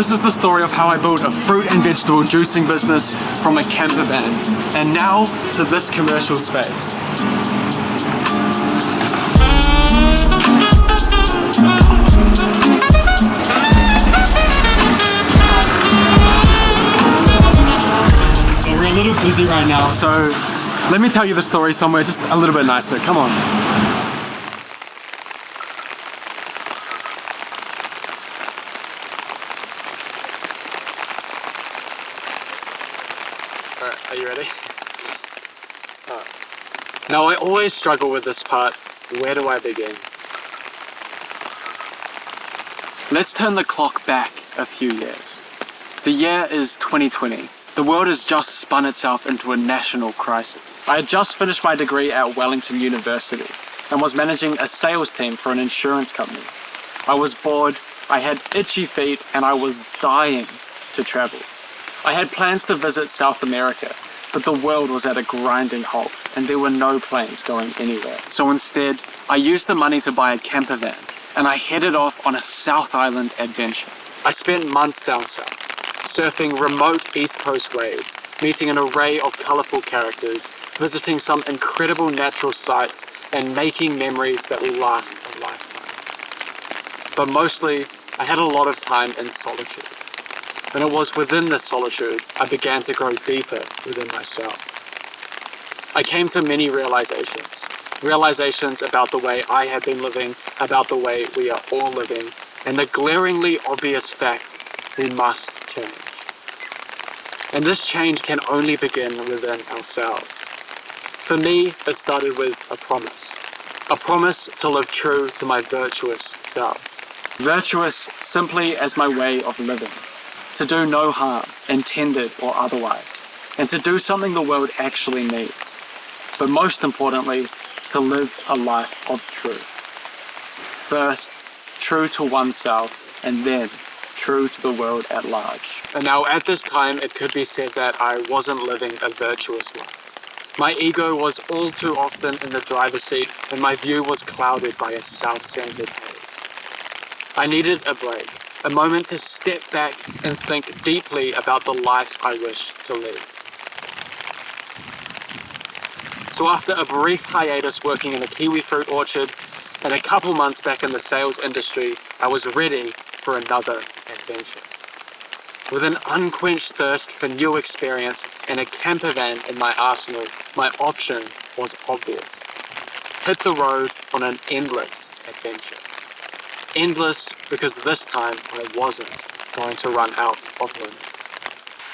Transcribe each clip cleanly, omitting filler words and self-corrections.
this is the story of how I built a fruit and vegetable juicing business from a camper van, and now to this commercial space. We're a little busy right now, so let me tell you the story somewhere just a little bit nicer. Come on. Alright, are you ready? Now I always struggle with this part. Where do I begin? Let's turn the clock back a few years. The year is 2020. The world has just spun itself into a national crisis. I had just finished my degree at Wellington University and was managing a sales team for an insurance company. I was bored, I had itchy feet, and I was dying to travel. I had plans to visit South America, but the world was at a grinding halt and there were no planes going anywhere. So instead, I used the money to buy a camper van and I headed off on a South Island adventure. I spent months down south, surfing remote East Coast waves, meeting an array of colourful characters, visiting some incredible natural sights, and making memories that will last a lifetime. But mostly, I had a lot of time in solitude. And it was within this solitude I began to grow deeper within myself. I came to many realizations about the way I had been living, about the way we are all living, and the glaringly obvious fact we must change. And this change can only begin within ourselves. For me, it started with a promise to live true to my virtuous self. Virtuous simply as my way of living, to do no harm, intended or otherwise, and to do something the world actually needs. But most importantly, to live a life of truth. First, true to oneself, and then true to the world at large. And now at this time, it could be said that I wasn't living a virtuous life. My ego was all too often in the driver's seat, and my view was clouded by a self-centered haze. I needed a break, a moment to step back and think deeply about the life I wish to lead. So after a brief hiatus working in a kiwi fruit orchard and a couple months back in the sales industry, I was ready for another adventure. With an unquenched thirst for new experience and a camper van in my arsenal, my option was obvious. Hit the road on an endless adventure. Endless because this time I wasn't going to run out of limit.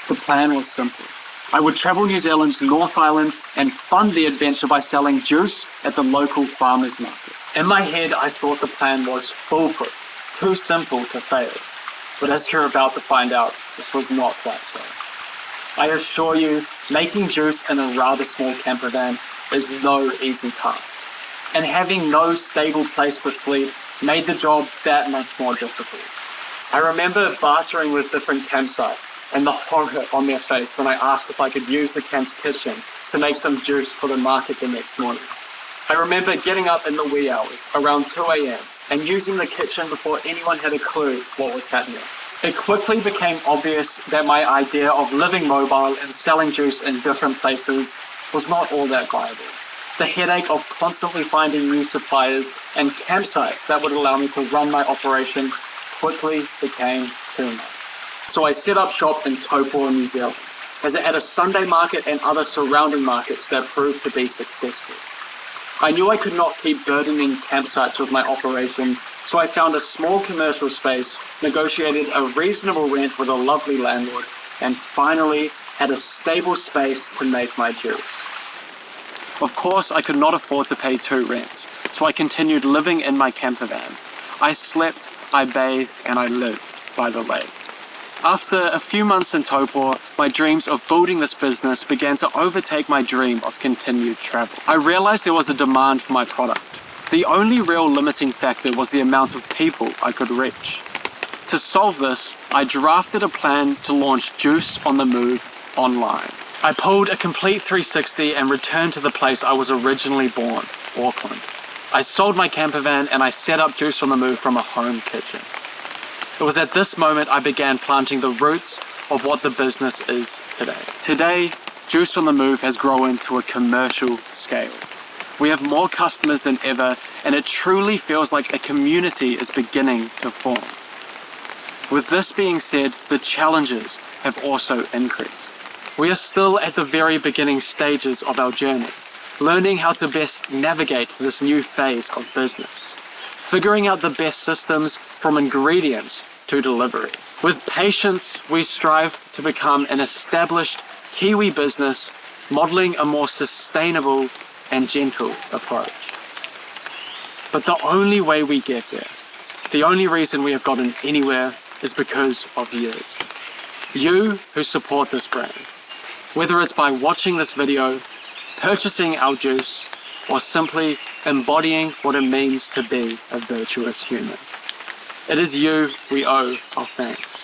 The plan was simple. I would travel New Zealand's North Island and fund the adventure by selling juice at the local farmers market. In my head, I thought the plan was foolproof, too simple to fail. But as you're about to find out, this was not quite so. I assure you, making juice in a rather small camper van is no easy task. And having no stable place to sleep made the job that much more difficult. I remember bartering with different campsites and the horror on their face when I asked if I could use the camp's kitchen to make some juice for the market the next morning. I remember getting up in the wee hours, around 2 a.m, and using the kitchen before anyone had a clue what was happening. It quickly became obvious that my idea of living mobile and selling juice in different places was not all that viable. The headache of constantly finding new suppliers and campsites that would allow me to run my operation quickly became too much. So I set up shop in Taupo, New Zealand, as it had a Sunday market and other surrounding markets that proved to be successful. I knew I could not keep burdening campsites with my operation, so I found a small commercial space, negotiated a reasonable rent with a lovely landlord, and finally had a stable space to make my juice. Of course, I could not afford to pay 2 rents, so I continued living in my camper van. I slept, I bathed, and I lived by the lake. After a few months in Taupo, my dreams of building this business began to overtake my dream of continued travel. I realized there was a demand for my product. The only real limiting factor was the amount of people I could reach. To solve this, I drafted a plan to launch Juice on the Move online. I pulled a complete 360 and returned to the place I was originally born, Auckland. I sold my camper van and I set up Juice on the Move from a home kitchen. It was at this moment I began planting the roots of what the business is today. Today, Juice on the Move has grown to a commercial scale. We have more customers than ever, and it truly feels like a community is beginning to form. With this being said, the challenges have also increased. We are still at the very beginning stages of our journey, learning how to best navigate this new phase of business, figuring out the best systems from ingredients to delivery. With patience, we strive to become an established Kiwi business, modeling a more sustainable and gentle approach. But the only way we get there, the only reason we have gotten anywhere, is because of you. You who support this brand. Whether it's by watching this video, purchasing our juice, or simply embodying what it means to be a virtuous human. It is you we owe our thanks.